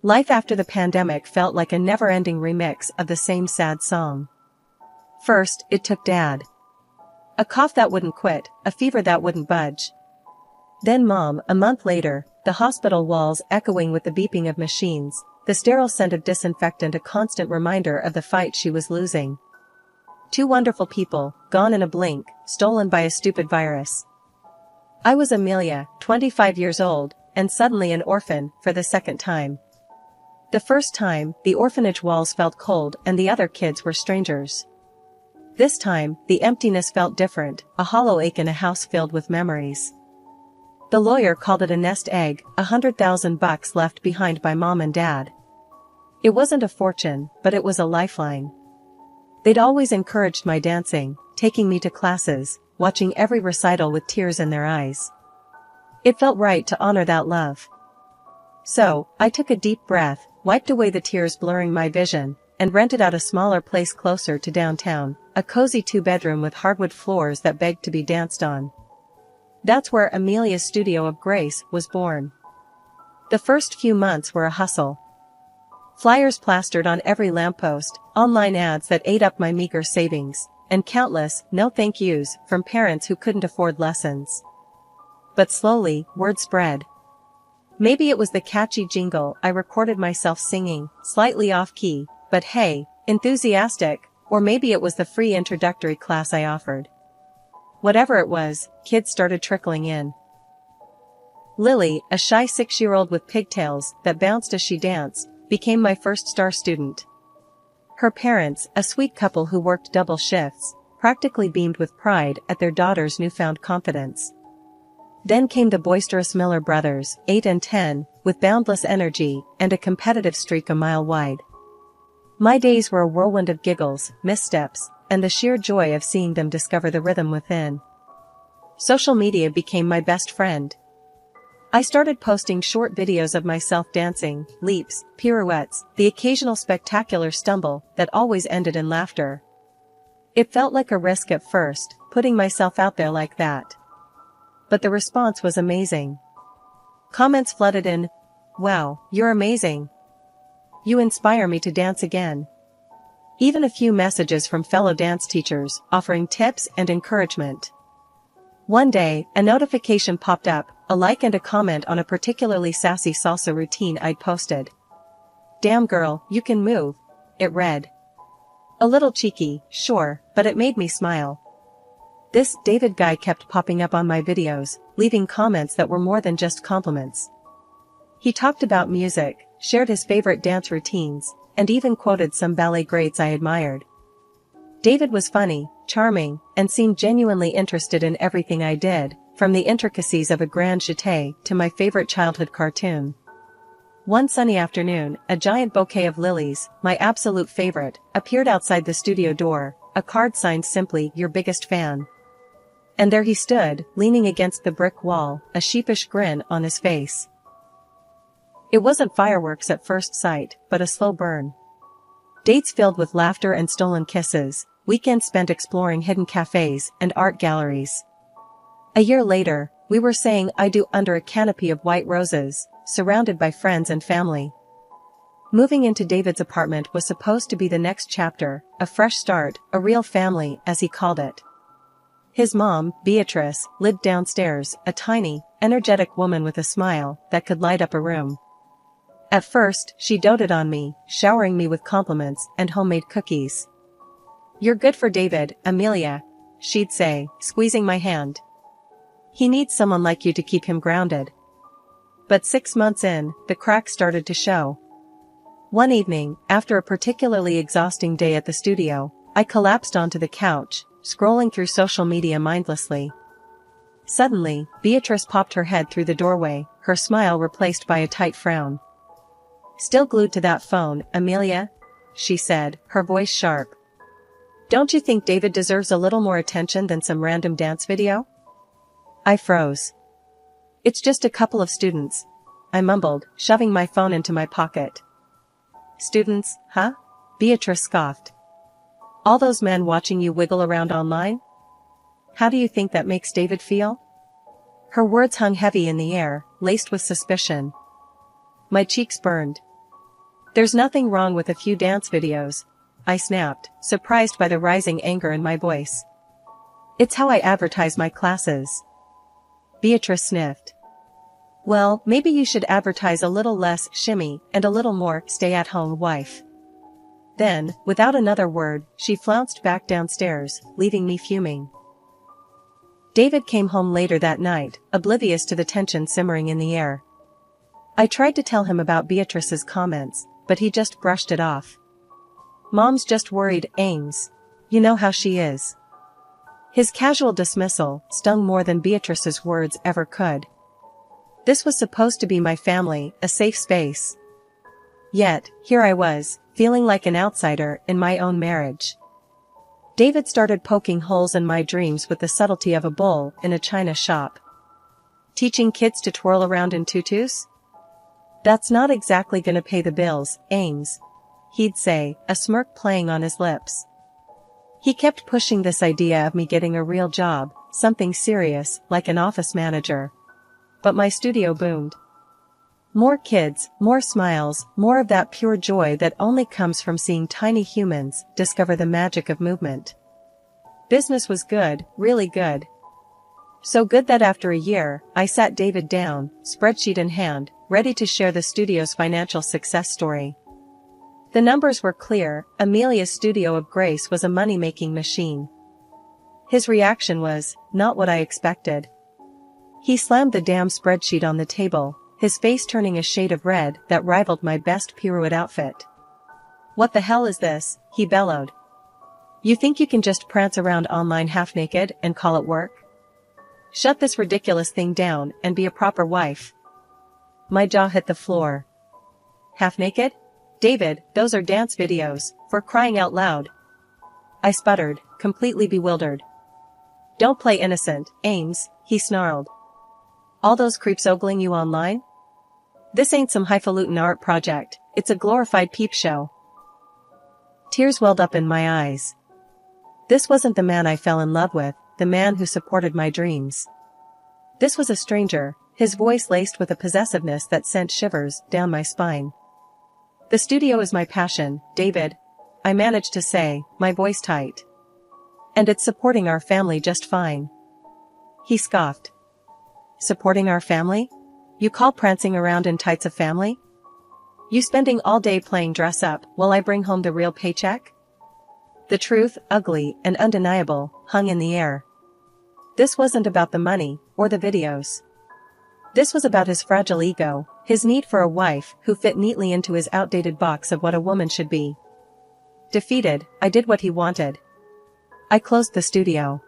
Life after the pandemic felt like a never-ending remix of the same sad song. First, it took Dad. A cough that wouldn't quit, a fever that wouldn't budge. Then Mom, a month later, the hospital walls echoing with the beeping of machines, the sterile scent of disinfectant a constant reminder of the fight she was losing. Two wonderful people, gone in a blink, stolen by a stupid virus. I was Amelia, 25 years old, and suddenly an orphan, for the second time. The first time, the orphanage walls felt cold and the other kids were strangers. This time, the emptiness felt different, a hollow ache in a house filled with memories. The lawyer called it a nest egg, $100,000 left behind by Mom and Dad. It wasn't a fortune, but it was a lifeline. They'd always encouraged my dancing, taking me to classes, watching every recital with tears in their eyes. It felt right to honor that love. So, I took a deep breath, wiped away the tears blurring my vision, and rented out a smaller place closer to downtown, a cozy 2-bedroom with hardwood floors that begged to be danced on. That's where Amelia's Studio of Grace was born. The first few months were a hustle. Flyers plastered on every lamppost, online ads that ate up my meager savings, and countless no thank yous from parents who couldn't afford lessons. But slowly, word spread. Maybe it was the catchy jingle I recorded myself singing, slightly off-key, but hey, enthusiastic, or maybe it was the free introductory class I offered. Whatever it was, kids started trickling in. Lily, a shy 6-year-old with pigtails that bounced as she danced, became my first star student. Her parents, a sweet couple who worked double shifts, practically beamed with pride at their daughter's newfound confidence. Then came the boisterous Miller brothers, 8 and 10, with boundless energy and a competitive streak a mile wide. My days were a whirlwind of giggles, missteps, and the sheer joy of seeing them discover the rhythm within. Social media became my best friend. I started posting short videos of myself dancing, leaps, pirouettes, the occasional spectacular stumble that always ended in laughter. It felt like a risk at first, putting myself out there like that. But the response was amazing. Comments flooded in. Wow, you're amazing. You inspire me to dance again. Even a few messages from fellow dance teachers, offering tips and encouragement. One day, a notification popped up, a like and a comment on a particularly sassy salsa routine I'd posted. "Damn girl, you can move," it read. A little cheeky, sure, but it made me smile. This David guy kept popping up on my videos, leaving comments that were more than just compliments. He talked about music, shared his favorite dance routines, and even quoted some ballet greats I admired. David was funny, charming, and seemed genuinely interested in everything I did, from the intricacies of a grand jeté to my favorite childhood cartoon. One sunny afternoon, a giant bouquet of lilies, my absolute favorite, appeared outside the studio door, a card signed simply, "Your biggest fan." And there he stood, leaning against the brick wall, a sheepish grin on his face. It wasn't fireworks at first sight, but a slow burn. Dates filled with laughter and stolen kisses, weekends spent exploring hidden cafes and art galleries. A year later, we were saying I do under a canopy of white roses, surrounded by friends and family. Moving into David's apartment was supposed to be the next chapter, a fresh start, a real family, as he called it. His mom, Beatrice, lived downstairs, a tiny, energetic woman with a smile that could light up a room. At first, she doted on me, showering me with compliments and homemade cookies. "You're good for David, Amelia," she'd say, squeezing my hand. "He needs someone like you to keep him grounded." But 6 months in, the cracks started to show. One evening, after a particularly exhausting day at the studio, I collapsed onto the couch, scrolling through social media mindlessly. Suddenly, Beatrice popped her head through the doorway, her smile replaced by a tight frown. "Still glued to that phone, Amelia?" she said, her voice sharp. "Don't you think David deserves a little more attention than some random dance video?" I froze. "It's just a couple of students," I mumbled, shoving my phone into my pocket. "Students, huh?" Beatrice scoffed. "All those men watching you wiggle around online? How do you think that makes David feel?" Her words hung heavy in the air, laced with suspicion. My cheeks burned. There's nothing wrong with a few dance videos, I snapped, surprised by the rising anger in my voice. It's how I advertise my classes. Beatrice sniffed. Well, maybe you should advertise a little less shimmy and a little more stay-at-home wife. Then, without another word, she flounced back downstairs, leaving me fuming. David came home later that night, oblivious to the tension simmering in the air. I tried to tell him about Beatrice's comments, but he just brushed it off. Mom's just worried, Ames. You know how she is. His casual dismissal stung more than Beatrice's words ever could. This was supposed to be my family, a safe space. Yet, here I was, feeling like an outsider in my own marriage. David started poking holes in my dreams with the subtlety of a bull in a china shop. Teaching kids to twirl around in tutus? That's not exactly gonna pay the bills, Ames, he'd say, a smirk playing on his lips. He kept pushing this idea of me getting a real job, something serious, like an office manager. But my studio boomed. More kids, more smiles, more of that pure joy that only comes from seeing tiny humans discover the magic of movement. Business was good, really good. So good that after a year, I sat David down, spreadsheet in hand, ready to share the studio's financial success story. The numbers were clear. Amelia's Studio of Grace was a money-making machine. His reaction was not what I expected. He slammed the damn spreadsheet on the table, his face turning a shade of red that rivaled my best pirouette outfit. What the hell is this? He bellowed. You think you can just prance around online half-naked and call it work? Shut this ridiculous thing down and be a proper wife. My jaw hit the floor. Half-naked? David, those are dance videos, for crying out loud. I sputtered, completely bewildered. Don't play innocent, Ames, he snarled. All those creeps ogling you online? This ain't some highfalutin art project, it's a glorified peep show. Tears welled up in my eyes. This wasn't the man I fell in love with, the man who supported my dreams. This was a stranger, his voice laced with a possessiveness that sent shivers down my spine. The studio is my passion, David, I managed to say, my voice tight. And it's supporting our family just fine. He scoffed. Supporting our family? You call prancing around in tights a family? You spending all day playing dress up while I bring home the real paycheck? The truth, ugly and undeniable, hung in the air. This wasn't about the money, or the videos. This was about his fragile ego, his need for a wife who fit neatly into his outdated box of what a woman should be. Defeated, I did what he wanted. I closed the studio.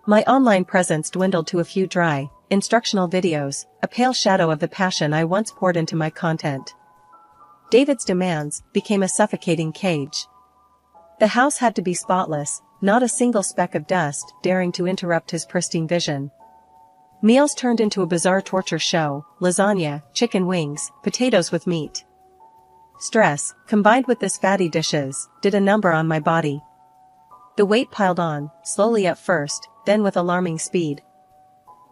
My online presence dwindled to a few dry, instructional videos, a pale shadow of the passion I once poured into my content. David's demands became a suffocating cage. The house had to be spotless, not a single speck of dust daring to interrupt his pristine vision. Meals turned into a bizarre torture show, lasagna, chicken wings, potatoes with meat. Stress, combined with this fatty dishes, did a number on my body. The weight piled on, slowly at first, then with alarming speed.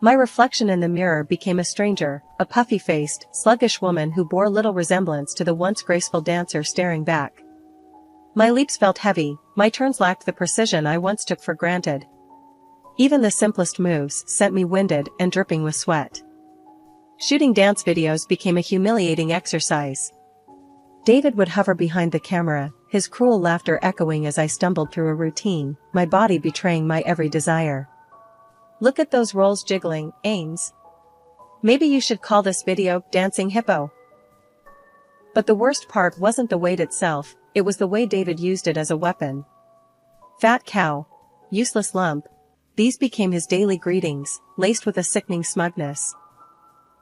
My reflection in the mirror became a stranger, a puffy-faced, sluggish woman who bore little resemblance to the once graceful dancer staring back. My leaps felt heavy, my turns lacked the precision I once took for granted. Even the simplest moves sent me winded and dripping with sweat. Shooting dance videos became a humiliating exercise. David would hover behind the camera, his cruel laughter echoing as I stumbled through a routine, my body betraying my every desire. Look at those rolls jiggling, Ames. Maybe you should call this video Dancing Hippo. But the worst part wasn't the weight itself, it was the way David used it as a weapon. Fat cow. Useless lump. These became his daily greetings, laced with a sickening smugness.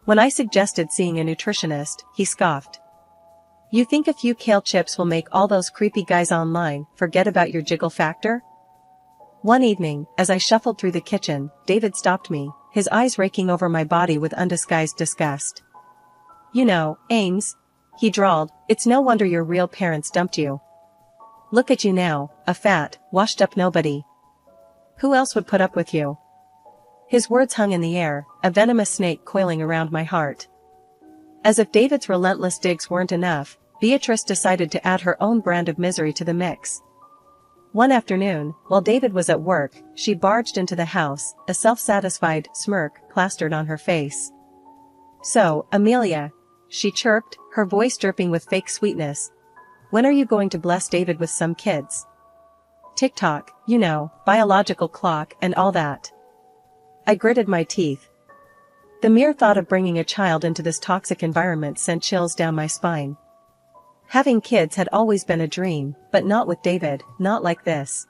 When I suggested seeing a nutritionist, he scoffed. You think a few kale chips will make all those creepy guys online forget about your jiggle factor? One evening, as I shuffled through the kitchen, David stopped me, his eyes raking over my body with undisguised disgust. You know, Ames, he drawled, it's no wonder your real parents dumped you. Look at you now, a fat, washed-up nobody. Who else would put up with you? His words hung in the air, a venomous snake coiling around my heart. As if David's relentless digs weren't enough, Beatrice decided to add her own brand of misery to the mix. One afternoon, while David was at work, she barged into the house, a self-satisfied smirk plastered on her face. "So, Amelia," she chirped, her voice dripping with fake sweetness. "When are you going to bless David with some kids? TikTok, you know, biological clock and all that." I gritted my teeth. The mere thought of bringing a child into this toxic environment sent chills down my spine. Having kids had always been a dream, but not with David, not like this.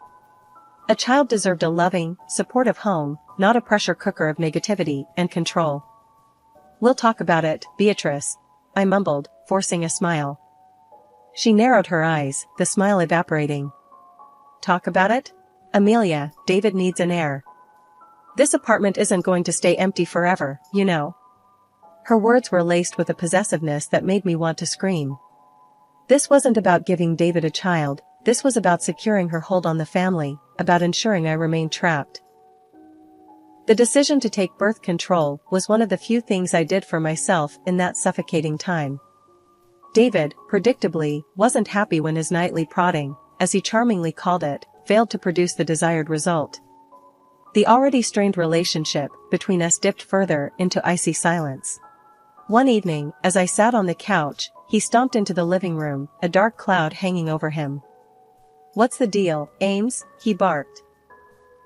A child deserved a loving, supportive home, not a pressure cooker of negativity and control. "We'll talk about it, Beatrice," I mumbled, forcing a smile. She narrowed her eyes, the smile evaporating. "Talk about it? Amelia, David needs an heir. This apartment isn't going to stay empty forever, you know." Her words were laced with a possessiveness that made me want to scream. This wasn't about giving David a child, this was about securing her hold on the family, about ensuring I remained trapped. The decision to take birth control was one of the few things I did for myself in that suffocating time. David, predictably, wasn't happy when his nightly prodding, as he charmingly called it, failed to produce the desired result. The already strained relationship between us dipped further into icy silence. One evening, as I sat on the couch, he stomped into the living room, a dark cloud hanging over him. "What's the deal, Ames?" he barked.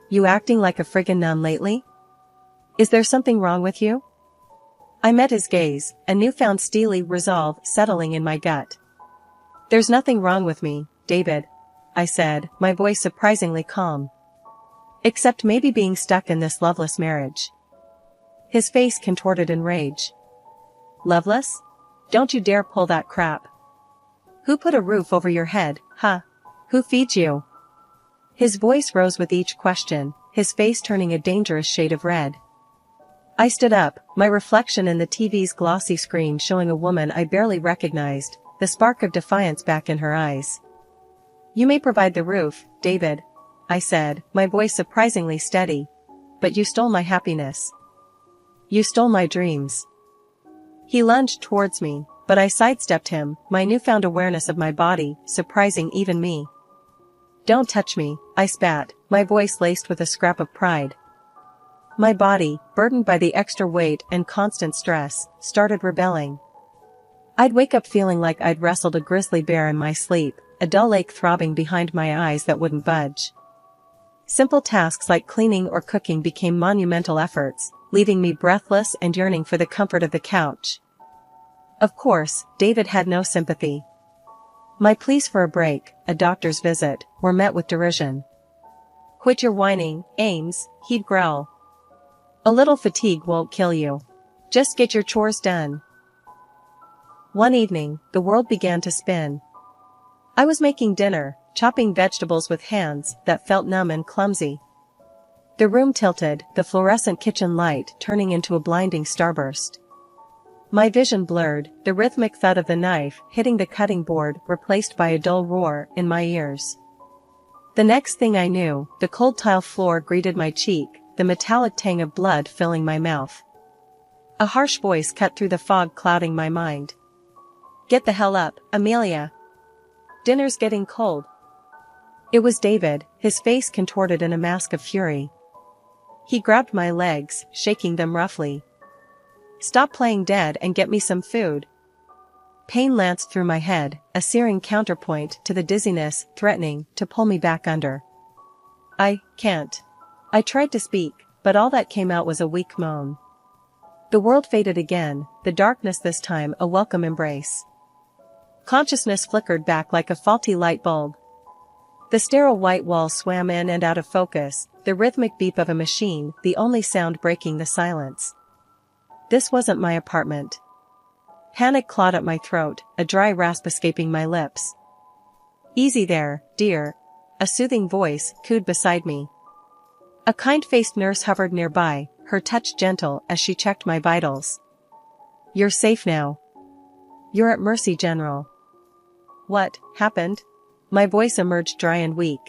"You acting like a friggin' nun lately? Is there something wrong with you?" I met his gaze, a newfound steely resolve settling in my gut. "There's nothing wrong with me, David," I said, my voice surprisingly calm. "Except maybe being stuck in this loveless marriage." His face contorted in rage. "Loveless? Don't you dare pull that crap. Who put a roof over your head, huh? Who feeds you?" His voice rose with each question, his face turning a dangerous shade of red. I stood up, my reflection in the TV's glossy screen showing a woman I barely recognized, the spark of defiance back in her eyes. "You may provide the roof, David," I said, my voice surprisingly steady. "But you stole my happiness. You stole my dreams." He lunged towards me, but I sidestepped him, my newfound awareness of my body surprising even me. "Don't touch me," I spat, my voice laced with a scrap of pride. My body, burdened by the extra weight and constant stress, started rebelling. I'd wake up feeling like I'd wrestled a grizzly bear in my sleep, a dull ache throbbing behind my eyes that wouldn't budge. Simple tasks like cleaning or cooking became monumental efforts, leaving me breathless and yearning for the comfort of the couch. Of course, David had no sympathy. My pleas for a break, a doctor's visit, were met with derision. "Quit your whining, Ames," he'd growl. "A little fatigue won't kill you. Just get your chores done." One evening, the world began to spin. I was making dinner, chopping vegetables with hands that felt numb and clumsy. The room tilted, the fluorescent kitchen light turning into a blinding starburst. My vision blurred, the rhythmic thud of the knife hitting the cutting board replaced by a dull roar in my ears. The next thing I knew, the cold tile floor greeted my cheek, the metallic tang of blood filling my mouth. A harsh voice cut through the fog clouding my mind. "Get the hell up, Amelia. Dinner's getting cold." It was David, his face contorted in a mask of fury. He grabbed my legs, shaking them roughly. "Stop playing dead and get me some food." Pain lanced through my head, a searing counterpoint to the dizziness threatening to pull me back under. "I can't." I tried to speak, but all that came out was a weak moan. The world faded again, the darkness this time a welcome embrace. Consciousness flickered back like a faulty light bulb. The sterile white walls swam in and out of focus, the rhythmic beep of a machine the only sound breaking the silence. This wasn't my apartment. Panic clawed at my throat, a dry rasp escaping my lips. "Easy there, dear," a soothing voice cooed beside me. A kind-faced nurse hovered nearby, her touch gentle as she checked my vitals. "You're safe now. You're at mercy, General." What happened? My voice emerged dry and weak.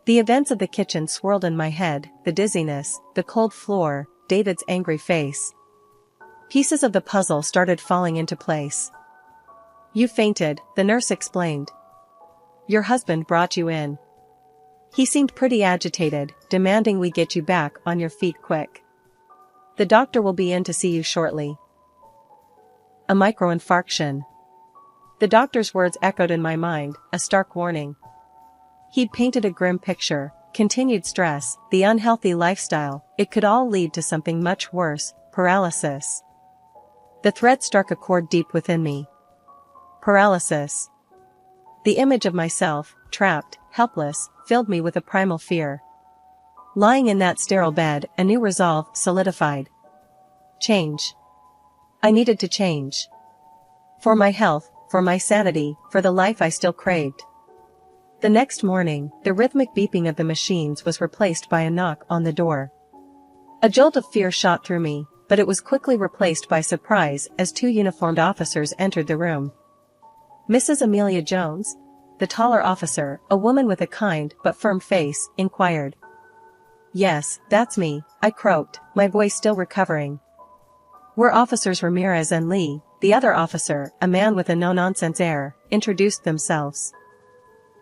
The events of the kitchen swirled in my head, the dizziness, the cold floor, David's angry face. Pieces of the puzzle started falling into place. You fainted, the nurse explained. Your husband brought you in. He seemed pretty agitated, demanding we get you back on your feet quick. The doctor will be in to see you shortly. A microinfarction. The doctor's words echoed in my mind, a stark warning. He'd painted a grim picture: continued stress, the unhealthy lifestyle, it could all lead to something much worse, paralysis. The threat struck a chord deep within me. Paralysis. The image of myself, trapped, helpless, filled me with a primal fear. Lying in that sterile bed, a new resolve solidified. Change. I needed to change. For my health, for my sanity, for the life I still craved. The next morning, the rhythmic beeping of the machines was replaced by a knock on the door. A jolt of fear shot through me, but it was quickly replaced by surprise as two uniformed officers entered the room. Mrs. Amelia Jones? The taller officer, a woman with a kind but firm face, inquired. Yes, that's me, I croaked, my voice still recovering. We're Officers Ramirez and Lee. The other officer, a man with a no-nonsense air, introduced themselves.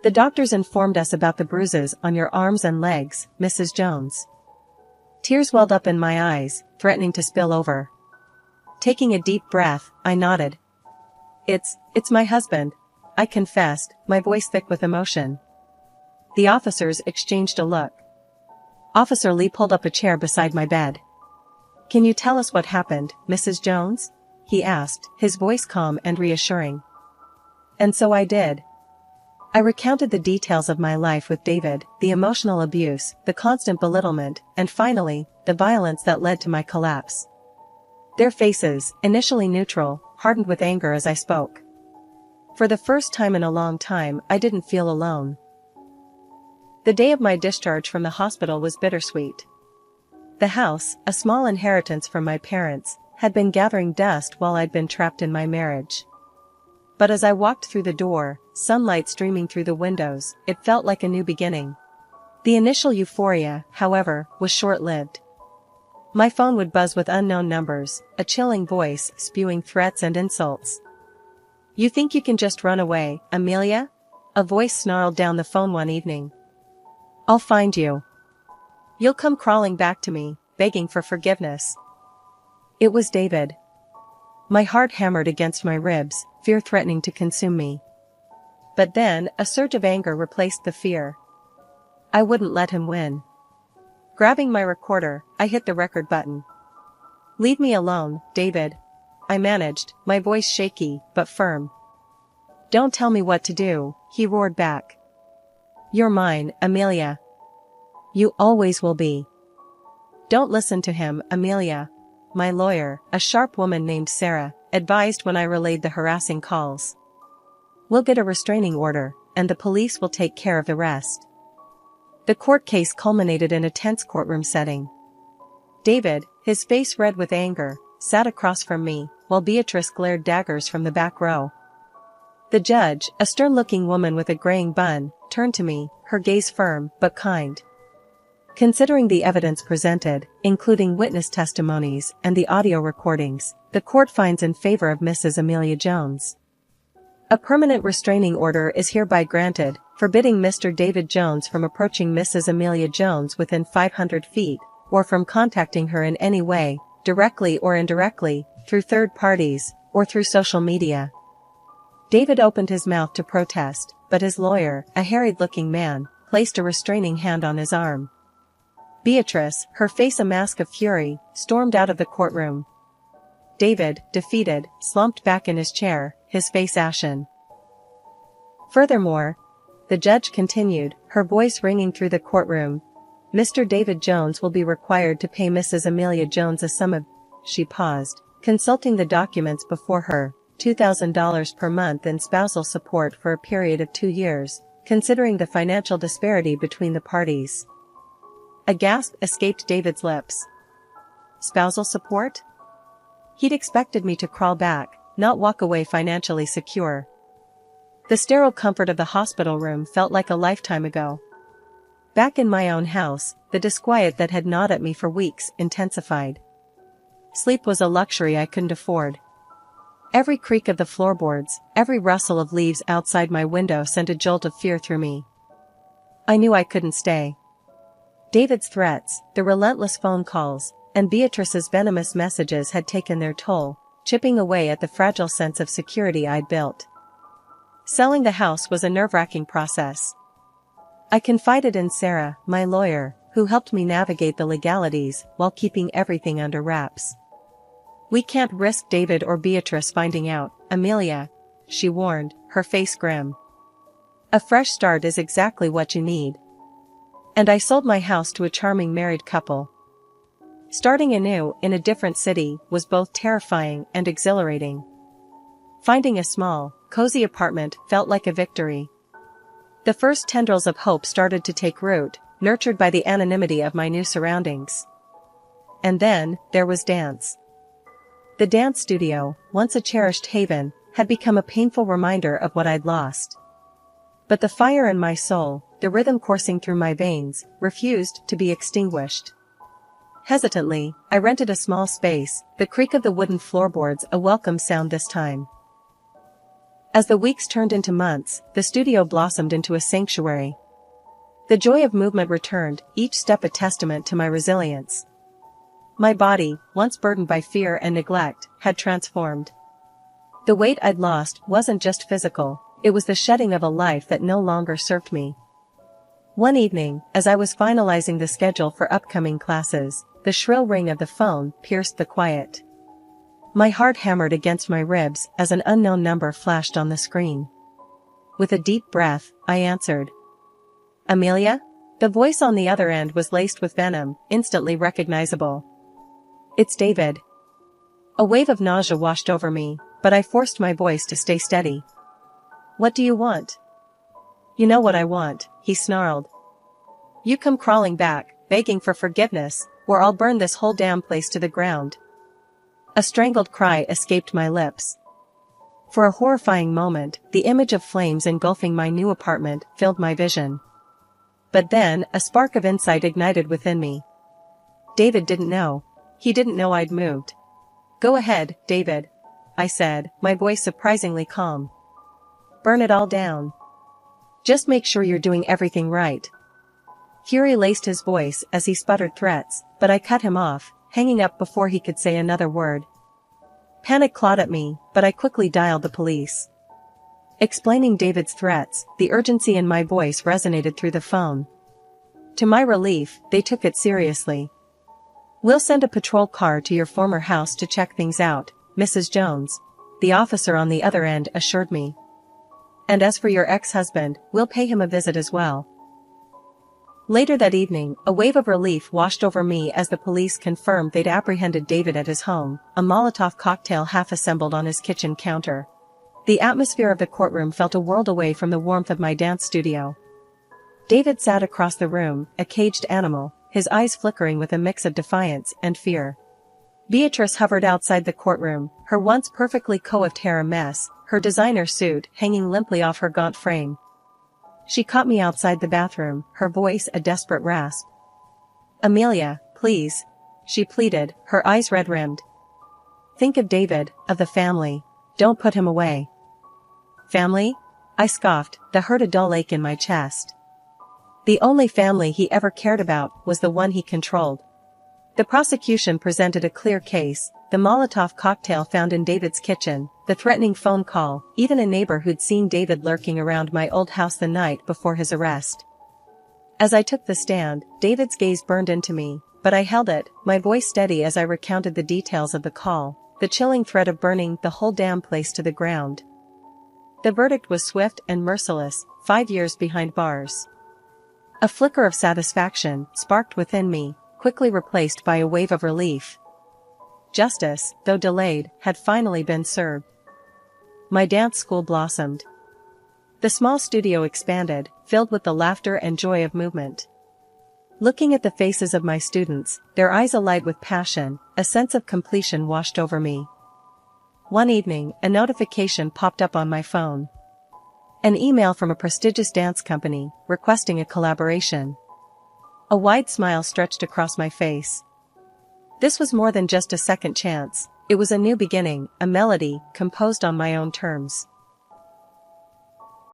The doctors informed us about the bruises on your arms and legs, Mrs. Jones. Tears welled up in my eyes, threatening to spill over. Taking a deep breath, I nodded. It's my husband, I confessed, my voice thick with emotion. The officers exchanged a look. Officer Lee pulled up a chair beside my bed. Can you tell us what happened, Mrs. Jones? He asked, his voice calm and reassuring. And so I did. I recounted the details of my life with David, the emotional abuse, the constant belittlement, and finally, the violence that led to my collapse. Their faces, initially neutral, hardened with anger as I spoke. For the first time in a long time, I didn't feel alone. The day of my discharge from the hospital was bittersweet. The house, a small inheritance from my parents, had been gathering dust while I'd been trapped in my marriage. But as I walked through the door, sunlight streaming through the windows, it felt like a new beginning. The initial euphoria, however, was short-lived. My phone would buzz with unknown numbers, a chilling voice spewing threats and insults. You think you can just run away, Amelia? A voice snarled down the phone one evening. I'll find you. You'll come crawling back to me, begging for forgiveness. It was David. My heart hammered against my ribs, fear threatening to consume me. But then, a surge of anger replaced the fear. I wouldn't let him win. Grabbing my recorder, I hit the record button. Leave me alone, David. I managed, my voice shaky, but firm. Don't tell me what to do, he roared back. You're mine, Amelia. You always will be. Don't listen to him, Amelia. My lawyer, a sharp woman named Sarah, advised when I relayed the harassing calls. We'll get a restraining order, and the police will take care of the rest. The court case culminated in a tense courtroom setting. David, his face red with anger, sat across from me, while Beatrice glared daggers from the back row. The judge, a stern-looking woman with a graying bun, turned to me, her gaze firm but kind. Considering the evidence presented, including witness testimonies and the audio recordings, the court finds in favor of Mrs. Amelia Jones. A permanent restraining order is hereby granted, forbidding Mr. David Jones from approaching Mrs. Amelia Jones within 500 feet, or from contacting her in any way, directly or indirectly, through third parties, or through social media. David opened his mouth to protest, but his lawyer, a harried-looking man, placed a restraining hand on his arm. Beatrice, her face a mask of fury, stormed out of the courtroom. David, defeated, slumped back in his chair, his face ashen. Furthermore, the judge continued, her voice ringing through the courtroom, Mr. David Jones will be required to pay Mrs. Amelia Jones a sum of, she paused, consulting the documents before her, $2,000 per month in spousal support for a period of 2 years, considering the financial disparity between the parties. A gasp escaped David's lips. Spousal support? He'd expected me to crawl back, not walk away financially secure. The sterile comfort of the hospital room felt like a lifetime ago. Back in my own house, the disquiet that had gnawed at me for weeks intensified. Sleep was a luxury I couldn't afford. Every creak of the floorboards, every rustle of leaves outside my window sent a jolt of fear through me. I knew I couldn't stay. David's threats, the relentless phone calls, and Beatrice's venomous messages had taken their toll, chipping away at the fragile sense of security I'd built. Selling the house was a nerve-wracking process. I confided in Sarah, my lawyer, who helped me navigate the legalities while keeping everything under wraps. "We can't risk David or Beatrice finding out, Amelia," she warned, her face grim. "A fresh start is exactly what you need." And I sold my house to a charming married couple. Starting anew in a different city was both terrifying and exhilarating. Finding a small, cozy apartment felt like a victory. The first tendrils of hope started to take root, nurtured by the anonymity of my new surroundings. And then, there was dance. The dance studio, once a cherished haven, had become a painful reminder of what I'd lost. But the fire in my soul, the rhythm coursing through my veins, refused to be extinguished. Hesitantly, I rented a small space, the creak of the wooden floorboards a welcome sound this time. As the weeks turned into months, the studio blossomed into a sanctuary. The joy of movement returned, each step a testament to my resilience. My body, once burdened by fear and neglect, had transformed. The weight I'd lost wasn't just physical, it was the shedding of a life that no longer served me. One evening, as I was finalizing the schedule for upcoming classes, the shrill ring of the phone pierced the quiet. My heart hammered against my ribs as an unknown number flashed on the screen. With a deep breath, I answered. "Amelia?" The voice on the other end was laced with venom, instantly recognizable. "It's David." A wave of nausea washed over me, but I forced my voice to stay steady. "What do you want?" "You know what I want," he snarled. "You come crawling back, begging for forgiveness, or I'll burn this whole damn place to the ground." A strangled cry escaped my lips. For a horrifying moment, the image of flames engulfing my new apartment filled my vision. But then, a spark of insight ignited within me. David didn't know. He didn't know I'd moved. "Go ahead, David," I said, my voice surprisingly calm. "Burn it all down. Just make sure you're doing everything right." Fury laced his voice as he sputtered threats, but I cut him off, hanging up before he could say another word. Panic clawed at me, but I quickly dialed the police. Explaining David's threats, the urgency in my voice resonated through the phone. To my relief, they took it seriously. "We'll send a patrol car to your former house to check things out, Mrs. Jones," the officer on the other end assured me. "And as for your ex-husband, we'll pay him a visit as well." Later that evening, a wave of relief washed over me as the police confirmed they'd apprehended David at his home, a Molotov cocktail half-assembled on his kitchen counter. The atmosphere of the courtroom felt a world away from the warmth of my dance studio. David sat across the room, a caged animal, his eyes flickering with a mix of defiance and fear. Beatrice hovered outside the courtroom, her once perfectly coiffed hair a mess, her designer suit hanging limply off her gaunt frame. She caught me outside the bathroom, her voice a desperate rasp. "Amelia, please," she pleaded, her eyes red-rimmed. "Think of David, of the family. Don't put him away." "Family?" I scoffed, the hurt a dull ache in my chest. The only family he ever cared about was the one he controlled. The prosecution presented a clear case: the Molotov cocktail found in David's kitchen, the threatening phone call, even a neighbor who'd seen David lurking around my old house the night before his arrest. As I took the stand, David's gaze burned into me, but I held it, my voice steady as I recounted the details of the call, the chilling threat of burning the whole damn place to the ground. The verdict was swift and merciless: 5 years behind bars. A flicker of satisfaction sparked within me, quickly replaced by a wave of relief. Justice, though delayed, had finally been served. My dance school blossomed. The small studio expanded, filled with the laughter and joy of movement. Looking at the faces of my students, their eyes alight with passion, a sense of completion washed over me. One evening, a notification popped up on my phone. An email from a prestigious dance company, requesting a collaboration. A wide smile stretched across my face. This was more than just a second chance, It was a new beginning, a melody, composed on my own terms.